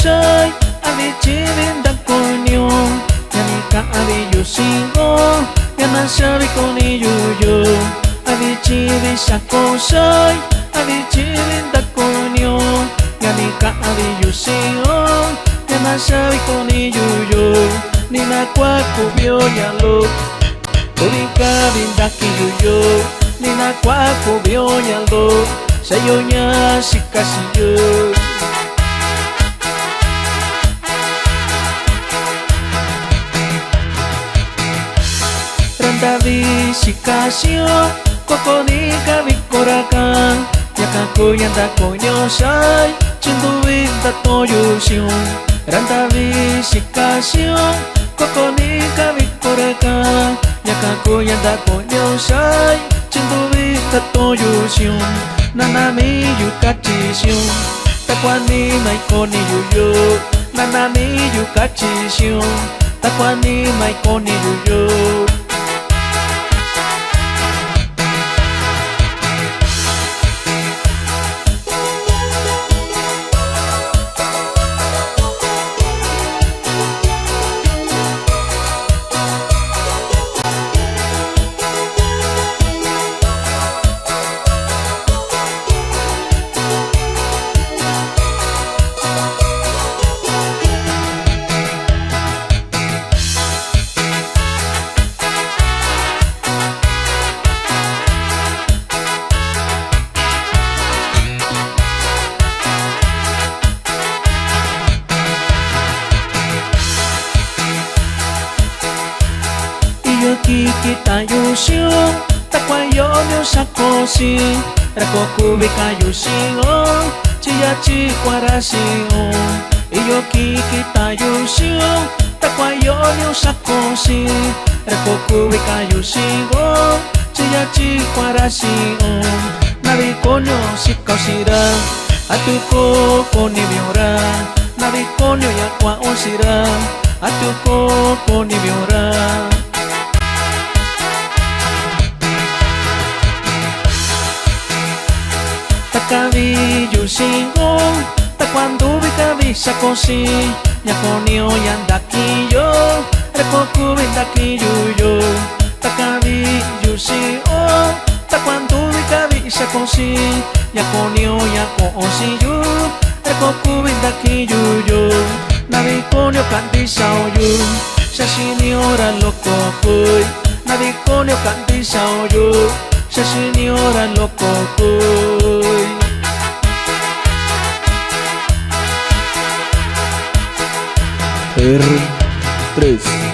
say ali chilin da konyo yani ka ali yusingo yana sabi ko ni yuyo ali chilin sa ko say ali chilin da konyo yani ka ali yusingo yana sabi ko ni yuyo ni na kwa kubyo yalo Tulika bindaki yuyo Nina kwa kubyo nyaldo Sayonya sikasiyo Randavi sikasiyo Koko ni kabikorakan Yakaku yanda konyo say Chinduin tatoyo siyon Randavi sikasiyo Koko ni kabikorakan Yakaku yanda konyo say Chindubi tatoyo siyon Nanami yukachi siyon Takwani maiko ni yuyo Nanami yukachi siyon Takwani maiko ni yuyo Kita yusyo Takwa yonyo sakoshi Rakoku beka yusyo Chiyachi kwarasyo Iyo kita yusyo Takwa yonyo sakoshi Rakoku beka yusyo Chiyachi kwarasyo Nabikonyo shikausira Atuko koni miora Nabikonyo yakwa osira Atuko koni miora Takabi yusingo Takwandu bikabi sakoshi Nyakonyo yandaki yo Rekoku bindaki yuyo Takabi yusingo Takwandu bikabi sakoshi Nyakonyo yako osiyo Rekoku bindaki yuyo Nabikonyo kanti saoyu Shashini ora loko kuy Nabikonyo kanti saoyu Shashini ora loko kuy R3